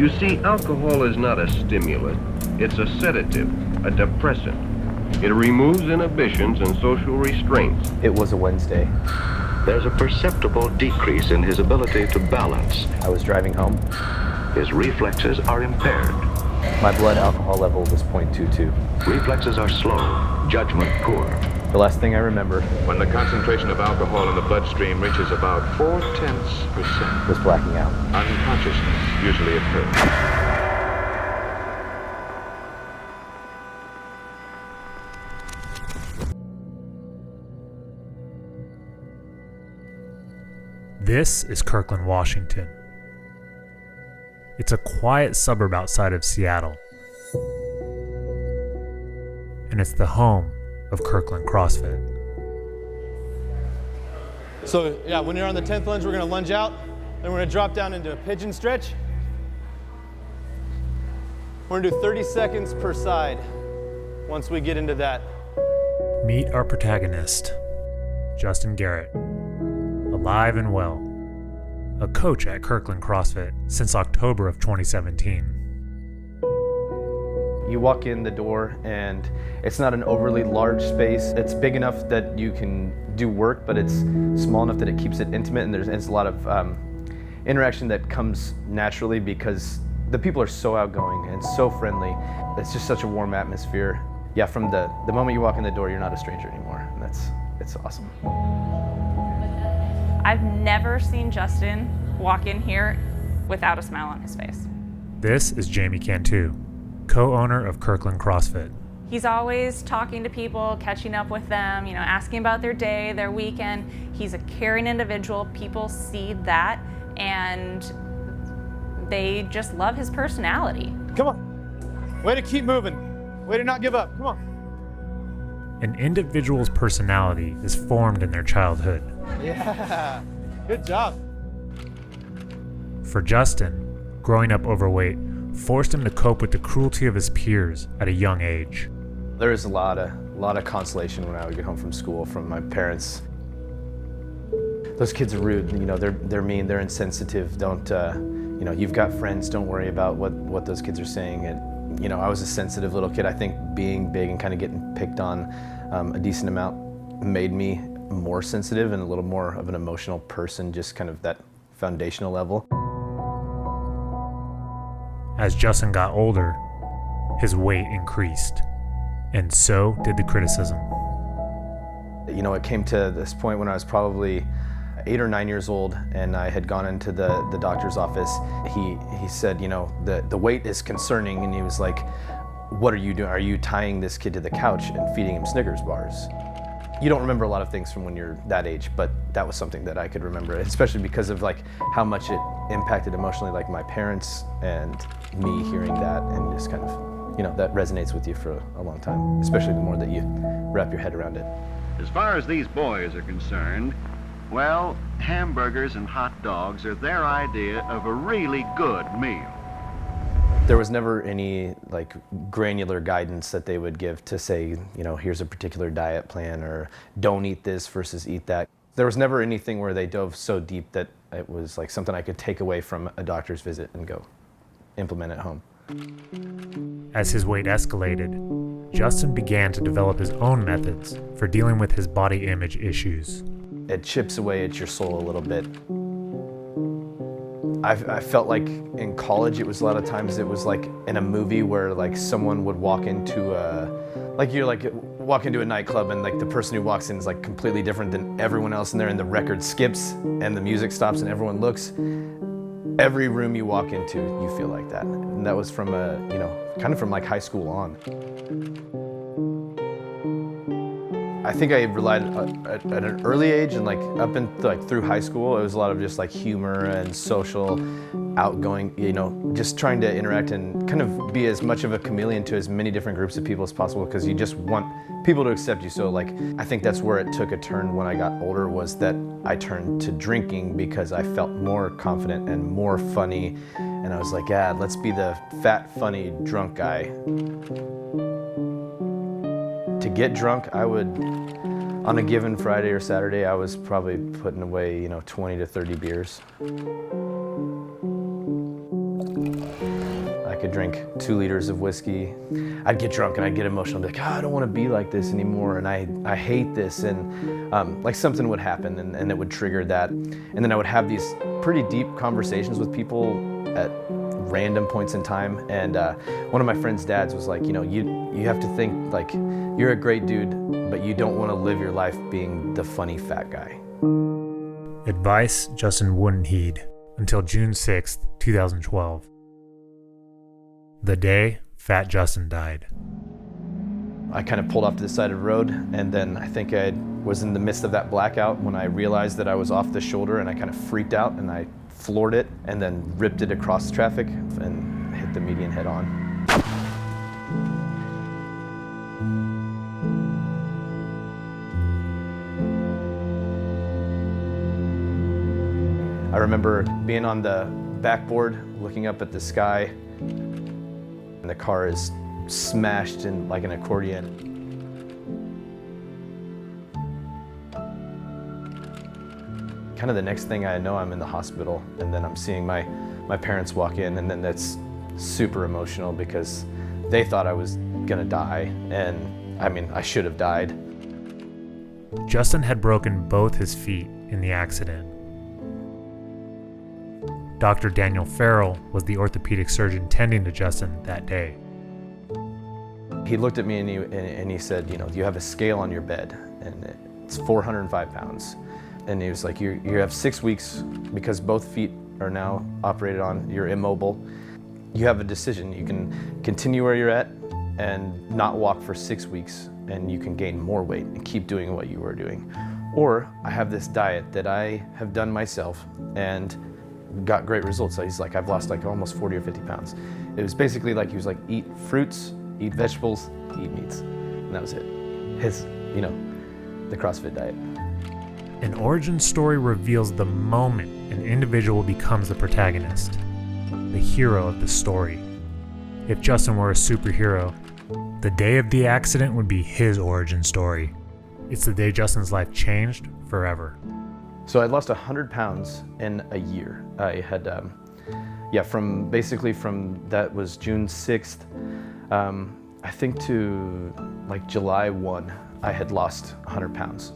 You see, alcohol is not a stimulant. It's a sedative, a depressant. It removes inhibitions and social restraints. It was a Wednesday. There's a perceptible decrease in his ability to balance. I was driving home. His reflexes are impaired. My blood alcohol level was 0.22. Reflexes are slow, judgment poor. The last thing I remember when the concentration of alcohol in the bloodstream reaches about 0.4% was blacking out. Unconsciousness usually occurs. This is Kirkland, Washington. It's a quiet suburb outside of Seattle. And it's the home of Kirkland CrossFit. So yeah, when you're on the 10th lunge, we're gonna lunge out, then we're gonna drop down into a pigeon stretch. We're gonna do 30 seconds per side once we get into that. Meet our protagonist, Justin Gehrt. Alive and well, a coach at Kirkland CrossFit since October of 2017. You walk in the door and it's not an overly large space. It's big enough that you can do work, but it's small enough that it keeps it intimate, and there's a lot of interaction that comes naturally because the people are so outgoing and so friendly. It's just such a warm atmosphere. Yeah, from the moment you walk in the door, you're not a stranger anymore, and it's awesome. I've never seen Justin walk in here without a smile on his face. This is Jamie Cantu, co-owner of Kirkland CrossFit. He's always talking to people, catching up with them, asking about their day, their weekend. He's a caring individual. People see that and they just love his personality. Come on. Way to keep moving. Way to not give up. Come on. An individual's personality is formed in their childhood. Yeah, good job. For Justin, growing up overweight forced him to cope with the cruelty of his peers at a young age. There was a lot of consolation when I would get home from school from my parents. Those kids are rude, they're mean, they're insensitive. Don't, you've got friends, don't worry about what those kids are saying. And, I was a sensitive little kid. I think being big and kind of getting picked on a decent amount made me more sensitive and a little more of an emotional person, just kind of that foundational level. As Justin got older, his weight increased, and so did the criticism. It came to this point when I was probably 8 or 9 years old, and I had gone into the doctor's office. He said, the weight is concerning, and he was like, what are you doing? Are you tying this kid to the couch and feeding him Snickers bars? You don't remember a lot of things from when you're that age, but that was something that I could remember, especially because of how much it impacted emotionally, my parents and me hearing that, and just kind of, that resonates with you for a long time, especially the more that you wrap your head around it. As far as these boys are concerned, well, hamburgers and hot dogs are their idea of a really good meal. There was never any granular guidance that they would give to say, here's a particular diet plan, or don't eat this versus eat that. There was never anything where they dove so deep that it was something I could take away from a doctor's visit and go implement at home. As his weight escalated, Justin began to develop his own methods for dealing with his body image issues. It chips away at your soul a little bit. I felt like in college it was a lot of times it was like in a movie where someone would walk into walk into a nightclub and the person who walks in is completely different than everyone else in there, and the record skips and the music stops and everyone looks. Every room you walk into, you feel like that. And that was from kind of from high school on. I think I relied at an early age and up and through high school, it was a lot of just humor and social, outgoing, just trying to interact and kind of be as much of a chameleon to as many different groups of people as possible, because you just want people to accept you. So I think that's where it took a turn when I got older, was that I turned to drinking because I felt more confident and more funny, and I was like, yeah, let's be the fat, funny, drunk guy. To get drunk, I would, on a given Friday or Saturday, I was probably putting away, 20 to 30 beers. could drink 2 liters of whiskey. I'd get drunk and I'd get emotional, I'd be like, I don't want to be like this anymore, and I hate this, and like something would happen and it would trigger that. And then I would have these pretty deep conversations with people at random points in time, and one of my friend's dads was like, you have to think like you're a great dude, but you don't want to live your life being the funny fat guy. Advice Justin wouldn't heed until June 6th, 2012. The day Fat Justin died. I kind of pulled off to the side of the road, and then I think I was in the midst of that blackout when I realized that I was off the shoulder, and I kind of freaked out and I floored it and then ripped it across traffic and hit the median head on. I remember being on the backboard looking up at the sky, and the car is smashed in like an accordion. Kind of the next thing I know, I'm in the hospital, and then I'm seeing my parents walk in, and then that's super emotional because they thought I was gonna die, and I mean, I should have died. Justin had broken both his feet in the accident. Dr. Daniel Farrell was the orthopedic surgeon tending to Justin that day. He looked at me and he said, you have a scale on your bed, and it's 405 pounds. And he was like, you have 6 weeks, because both feet are now operated on, you're immobile. You have a decision. You can continue where you're at and not walk for 6 weeks, and you can gain more weight and keep doing what you were doing. Or I have this diet that I have done myself and got great results. So he's like, I've lost like almost 40 or 50 pounds. It was basically like, he was like, eat fruits, eat vegetables, eat meats. And that was it. His, the CrossFit diet. An origin story reveals the moment an individual becomes the protagonist, the hero of the story. If Justin were a superhero, the day of the accident would be his origin story. It's the day Justin's life changed forever. So I lost 100 pounds in a year. I had, from that was June 6th, I think to like July 1, I had lost 100 pounds.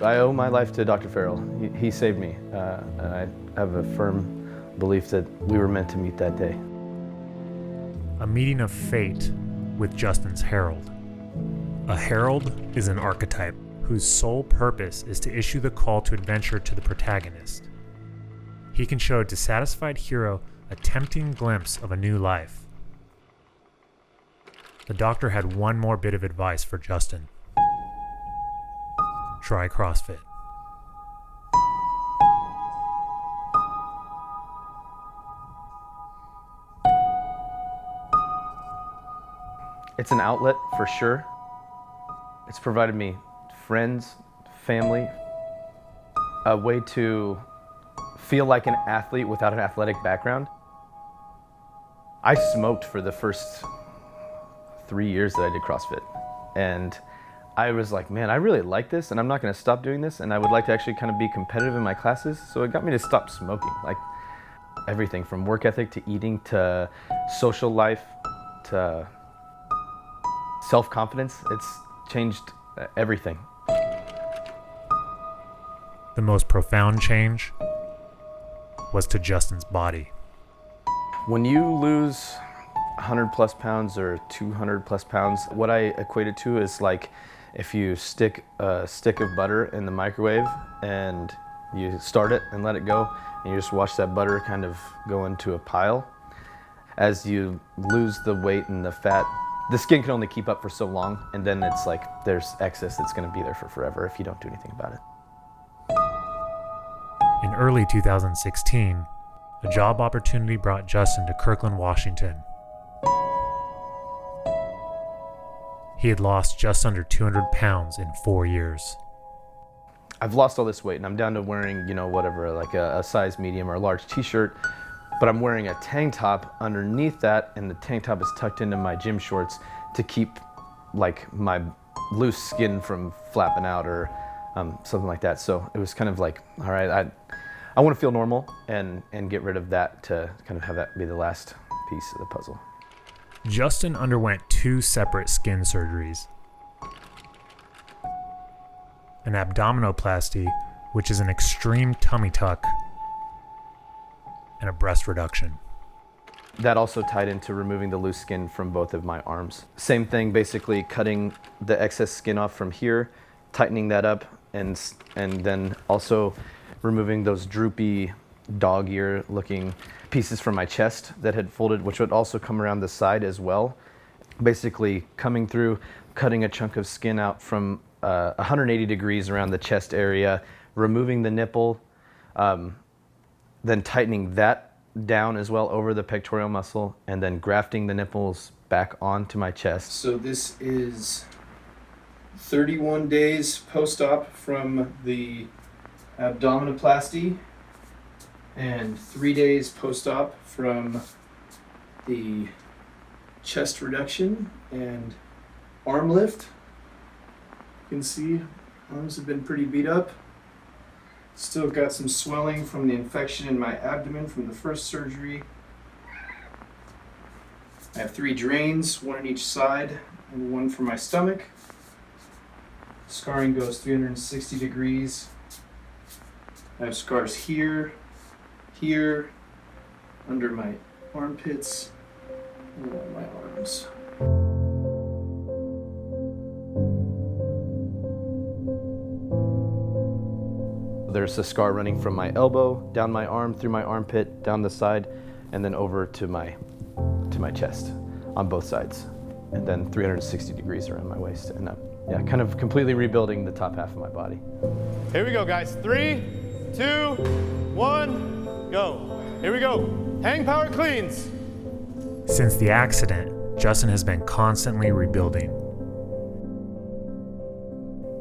I owe my life to Dr. Farrell. He saved me, and I have a firm belief that we were meant to meet that day. A meeting of fate with Justin's herald. A herald is an archetype whose sole purpose is to issue the call to adventure to the protagonist. He can show a dissatisfied hero a tempting glimpse of a new life. The doctor had one more bit of advice for Justin. Try CrossFit. It's an outlet for sure. It's provided me friends, family, a way to feel like an athlete without an athletic background. I smoked for the first 3 years that I did CrossFit, and I was like, man, I really like this, and I'm not gonna stop doing this, and I would like to actually kind of be competitive in my classes, so it got me to stop smoking. Like everything from work ethic to eating to social life to self-confidence, it's changed everything. The most profound change was to Justin's body. When you lose 100 plus pounds or 200 plus pounds, what I equate it to is like if you stick a stick of butter in the microwave and you start it and let it go, and you just watch that butter kind of go into a pile. As you lose the weight and the fat, the skin can only keep up for so long, and then it's like there's excess that's going to be there for forever if you don't do anything about it. In early 2016, a job opportunity brought Justin to Kirkland, Washington. He had lost just under 200 pounds in 4 years. I've lost all this weight, and I'm down to wearing, whatever, like a size medium or a large t-shirt, but I'm wearing a tank top underneath that, and the tank top is tucked into my gym shorts to keep like my loose skin from flapping out or something like that. So it was kind of like, all right, I want to feel normal and get rid of that to kind of have that be the last piece of the puzzle. Justin underwent 2 separate skin surgeries. An abdominoplasty, which is an extreme tummy tuck, and a breast reduction. That also tied into removing the loose skin from both of my arms. Same thing, basically cutting the excess skin off from here, tightening that up, and then also removing those droopy dog ear looking pieces from my chest that had folded, which would also come around the side as well. Basically coming through, cutting a chunk of skin out from 180 degrees around the chest area, removing the nipple, then tightening that down as well over the pectoral muscle, and then grafting the nipples back onto my chest. So this is 31 days post-op from the abdominoplasty and 3 days post-op from the chest reduction and arm lift. You can see arms have been pretty beat up. Still got some swelling from the infection in my abdomen from the first surgery. I have 3 drains, 1 on each side and 1 for my stomach. Scarring goes 360 degrees. I have scars here, here, under my armpits, and on my arms. There's a scar running from my elbow, down my arm, through my armpit, down the side, and then over to my chest on both sides. And then 360 degrees around my waist. And yeah, kind of completely rebuilding the top half of my body. Here we go, guys. 3, 2, 1, go. Here we go. Hang power cleans. Since the accident, Justin has been constantly rebuilding.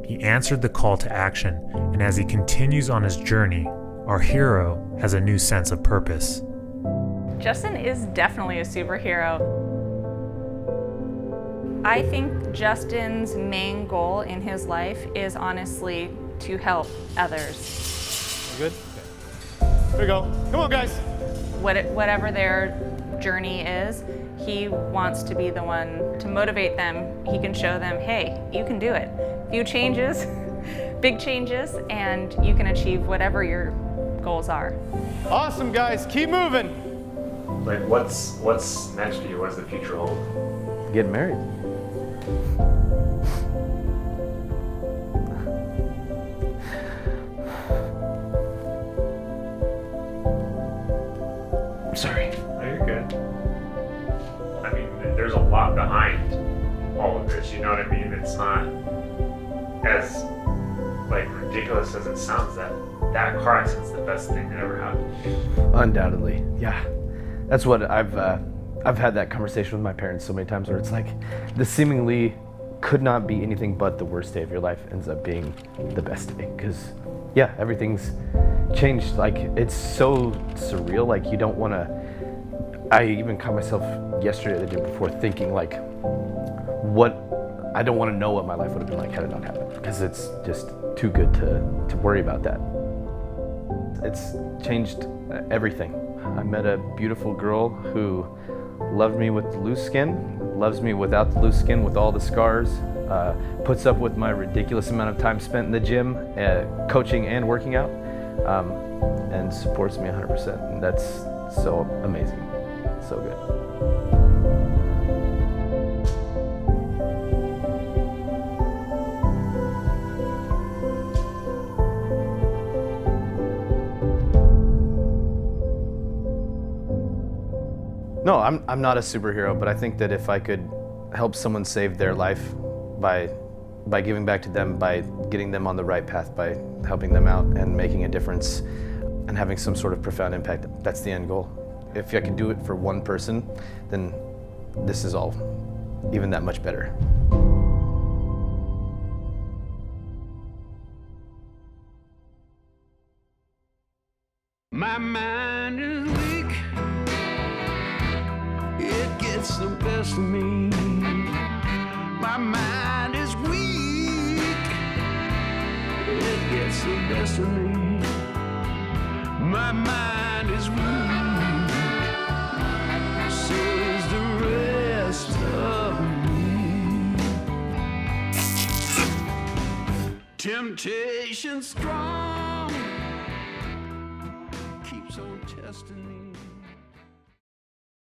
He answered the call to action, and as he continues on his journey, our hero has a new sense of purpose. Justin is definitely a superhero. I think Justin's main goal in his life is honestly to help others. You good? Okay. Here we go. Come on, guys. Whatever their journey is, he wants to be the one to motivate them. He can show them, hey, you can do it. Few changes, big changes, and you can achieve whatever your goals are. Awesome, guys. Keep moving. Like, what's next for you? What does the future hold? Get married. I'm sorry. Oh, you're good. I mean, there's a lot behind all of this, you know what I mean? It's not as like ridiculous as it sounds. That car accident's the best thing that ever happened. Undoubtedly, yeah. That's what I've had that conversation with my parents so many times where it's like the seemingly could not be anything but the worst day of your life ends up being the best day, because yeah, everything's changed. Like, it's so surreal. Like, you don't want to. I even caught myself yesterday, the day before, thinking like, I don't want to know what my life would have been like had it not happened, because it's just too good to worry about that. It's changed everything. I met a beautiful girl who loved me with the loose skin, loves me without the loose skin, with all the scars, puts up with my ridiculous amount of time spent in the gym, coaching and working out, and supports me 100%. And that's so amazing, so good. No, I'm not a superhero, but I think that if I could help someone save their life by giving back to them, by getting them on the right path, by helping them out and making a difference and having some sort of profound impact, that's the end goal. If I can do it for one person, then this is all even that much better. My mind is weak. It gets the best of me. My mind is weak. It gets the best of me. My mind is weak. So Temptation strong keeps on testing me.